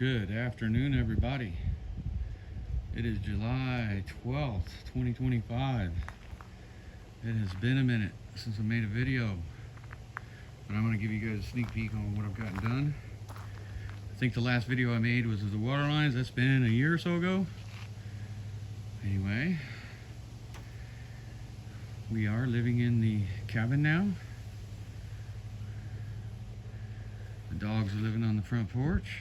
Good afternoon, everybody. It is July 12th, 2025. It has been a minute since I made a video, but I'm going to give you guys a sneak peek on what I've gotten done. I think the last video I made was of the water lines. That's been a year or so ago. Anyway, we are living in the cabin now. The dogs are living on the front porch.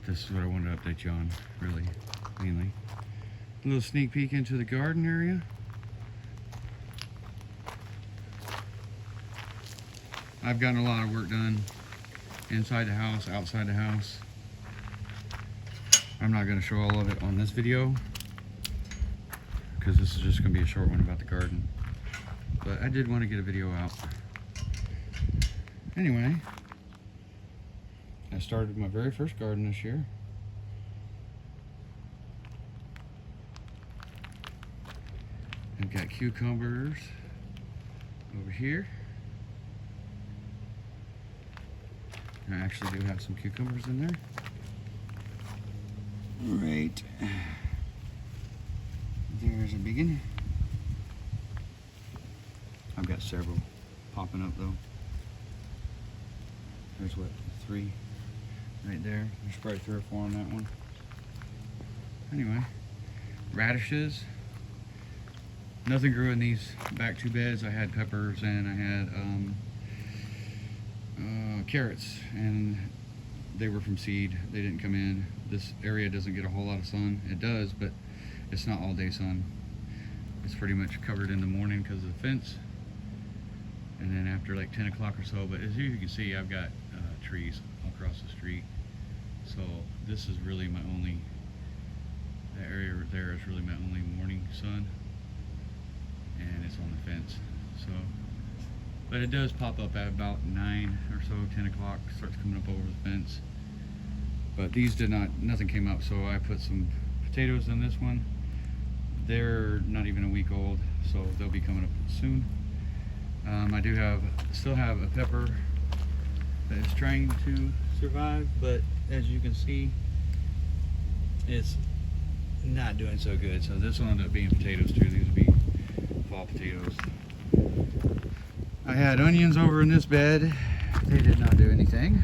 This is what I wanted to update you on, really, mainly. A little sneak peek into the garden area. I've gotten a lot of work done inside the house, outside the house. I'm not going to show all of it on this video because this is just going to be a short one about the garden. But I did want to get a video out. Anyway, I started my very first garden this year. I've got cucumbers over here. I actually do have some cucumbers in there. Right. There's a big one. I've got several popping up though. There's what, 3 right there. There's probably 3 or 4 on that one. Anyway, radishes. Nothing grew in these back 2 beds. I had peppers and I had carrots, and they were from seed. They didn't come in. This area doesn't get a whole lot of sun. It does, but it's not all day sun. It's pretty much covered in the morning because of the fence, and then after like 10 o'clock or so. But as you can see, I've got trees across the street, so this is really my only, that area right there is really my only morning sun, and it's on the fence. So, but it does pop up at about 9 or so, 10 o'clock, starts coming up over the fence. But these did not, nothing came up, so I put some potatoes in this one. They're not even a week old, so they'll be coming up soon. I do still have a pepper that is trying to survive, but as you can see, it's not doing so good. So this will end up being potatoes too. These will be fall potatoes. I had onions over in this bed. They did not do anything.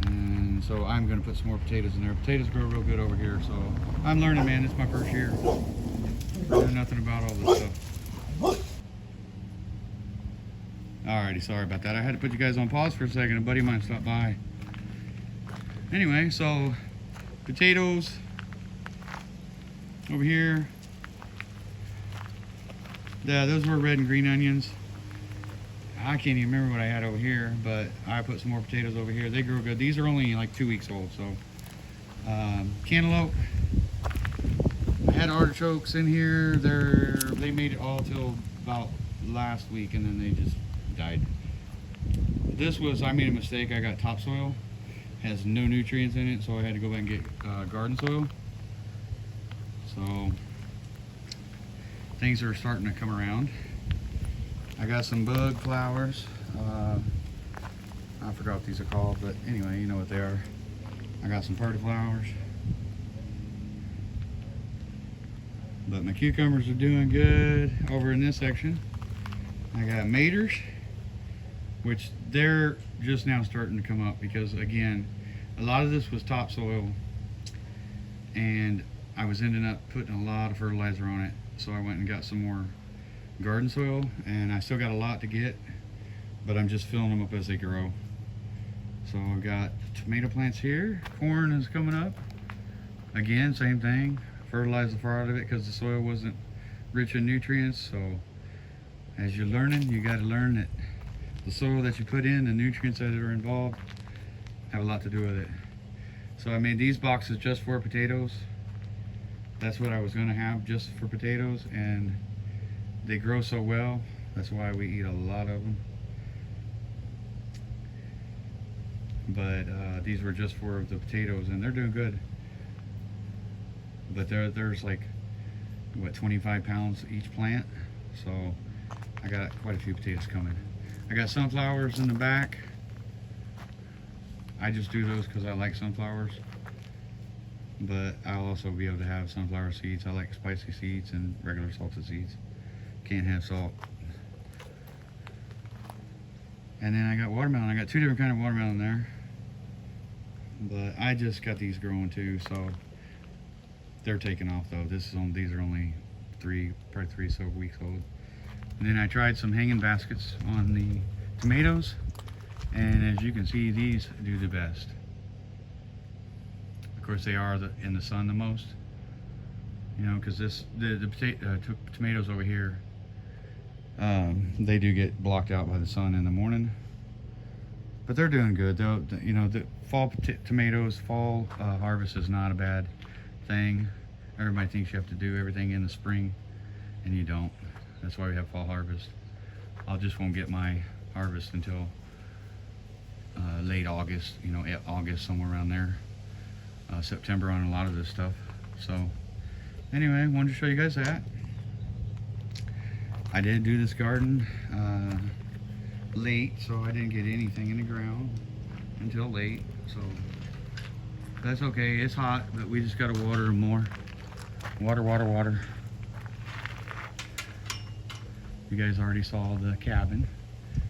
And so I'm going to put some more potatoes in there. Potatoes grow real good over here, so I'm learning, man. It's my first year. I know nothing about all this stuff. Alrighty, sorry about that. I had to put you guys on pause for a second. A buddy of mine stopped by. Anyway, so potatoes over here. Yeah, those were red and green onions. I can't even remember what I had over here, but I put some more potatoes over here. They grow good. These are only like 2 weeks old, so. Cantaloupe. I had artichokes in here. They made it all till about last week, and then they just died. This was, I made a mistake. I got topsoil. Has no nutrients in it, so I had to go back and get garden soil. So things are starting to come around. I got some bug flowers. I forgot what these are called, but anyway, you know what they are. I got some party flowers. But my cucumbers are doing good over in this section. I got maters, which they're just now starting to come up because, again, a lot of this was topsoil, and I was ending up putting a lot of fertilizer on it. So I went and got some more garden soil, and I still got a lot to get, but I'm just filling them up as they grow. So I've got tomato plants here. Corn is coming up. Again, same thing. Fertilize the far out of it because the soil wasn't rich in nutrients. So as you're learning, you got to learn that the soil that you put in, the nutrients that are involved, have a lot to do with it. So I made these boxes just for potatoes. That's what I was going to have, just for potatoes, and they grow so well. That's why we eat a lot of them. But these were just for the potatoes, and they're doing good. But there's like, what, 25 pounds each plant. So I got quite a few potatoes coming. I got sunflowers in the back. I just do those because I like sunflowers. But I'll also be able to have sunflower seeds. I like spicy seeds and regular salted seeds. Can't have salt. And then I got watermelon. I got 2 different kinds of watermelon there. But I just got these growing too, so they're taking off though. These are only probably 3 so weeks old. And then I tried some hanging baskets on the tomatoes, and as you can see, these do the best. Of course, they are in the sun the most, you know, because the tomatoes over here, they do get blocked out by the sun in the morning. But they're doing good though. You know, the fall tomatoes, fall harvest is not a bad thing. Everybody thinks you have to do everything in the spring, and you don't. That's why we have fall harvest. I just won't get my harvest until late August, you know, August, somewhere around there. September on a lot of this stuff. So anyway, wanted to show you guys that. I did do this garden late, so I didn't get anything in the ground until late, so that's okay. It's hot, but we just gotta water more. Water. You guys already saw the cabin.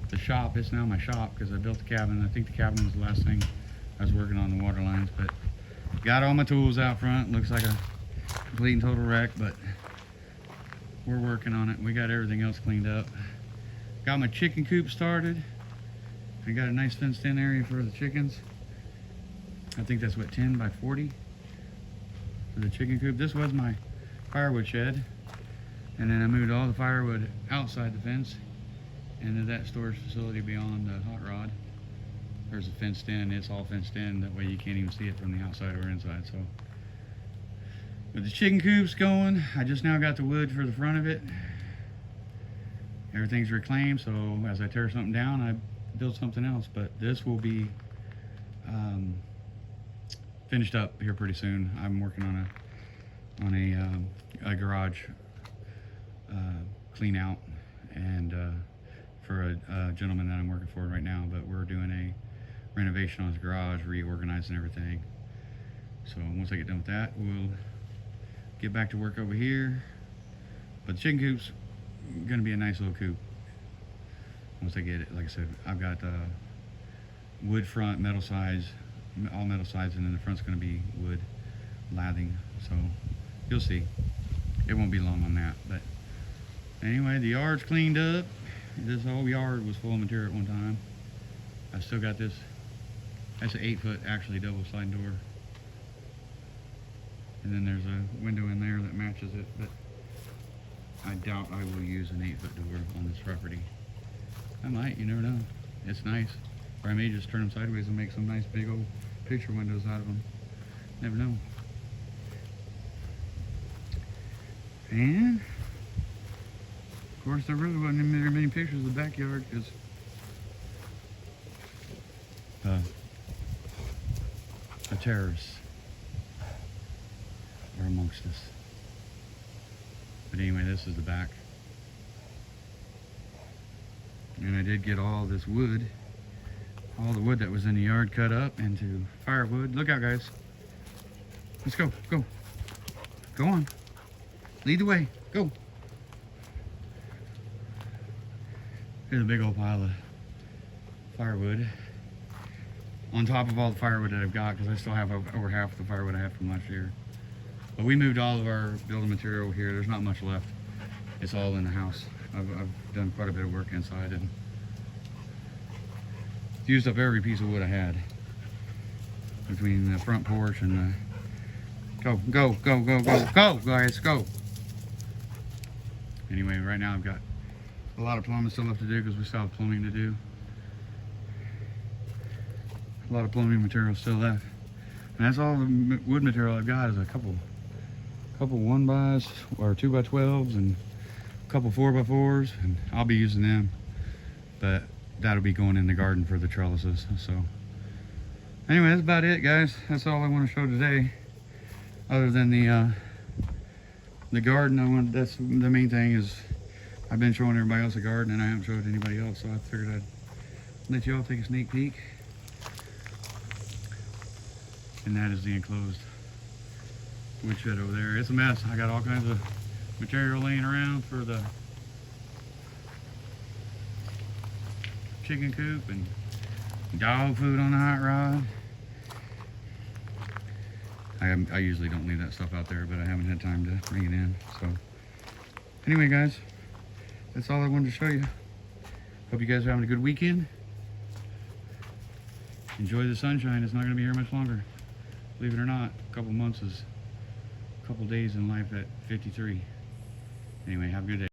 The shop, it's now my shop because I built the cabin. I think the cabin was the last thing I was working on, the water lines, but got all my tools out front. Looks like a complete and total wreck, but we're working on it. We got everything else cleaned up. Got my chicken coop started. I got a nice fenced in area for the chickens. I think that's what, 10 by 40 for the chicken coop. This was my firewood shed, and then I moved all the firewood outside the fence into that storage facility beyond the hot rod. There's a fenced in, it's all fenced in, that way you can't even see it from the outside or inside. So, but the chicken coop's going. I just now got the wood for the front of it. Everything's reclaimed, so as I tear something down, I build something else. But this will be finished up here pretty soon. I'm working on a garage clean out, and for a gentleman that I'm working for right now. But we're doing a renovation on his garage, reorganizing everything. So once I get done with that, we'll get back to work over here. But the chicken coop's gonna be a nice little coop once I get it. Like I said, I've got wood front, metal sides, all metal sides, and then the front's gonna be wood lathing. So you'll see. It won't be long on that. But anyway, the yard's cleaned up. This whole yard was full of material at one time. I still got this. That's an 8-foot actually double sliding door. And then there's a window in there that matches it, but I doubt I will use an 8-foot door on this property. I might, you never know. It's nice. Or I may just turn them sideways and make some nice big old picture windows out of them. Never know. And of course, there really wasn't very many pictures of the backyard because the terrorists are amongst us. But anyway, this is the back. And I did get all this wood, all the wood that was in the yard, cut up into firewood. Look out, guys. Let's go, go. Go on. Lead the way, go. Here's a big old pile of firewood on top of all the firewood that I've got, because I still have over half the firewood I have from last year. But we moved all of our building material here. There's not much left. It's all in the house. I've done quite a bit of work inside and used up every piece of wood I had between the front porch and the go guys, go. Anyway, right now I've got a lot of plumbing still left to do because we still have plumbing to do. A lot of plumbing material still left. And that's all the wood material I've got is a couple 1x or 2x12s and a couple 4x4s, and I'll be using them. But that'll be going in the garden for the trellises. So anyway, that's about it, guys. That's all I want to show today. Other than the garden, that's the main thing is I've been showing everybody else the garden and I haven't showed anybody else, so I figured I'd let you all take a sneak peek. And that is the enclosed woodshed over there. It's a mess. I got all kinds of material laying around for the chicken coop and dog food on the hot rod. I usually don't leave that stuff out there, but I haven't had time to bring it in. So anyway, guys, that's all I wanted to show you. Hope you guys are having a good weekend. Enjoy the sunshine. It's not going to be here much longer. Believe it or not, a couple months is a couple days in life at 53. Anyway, have a good day.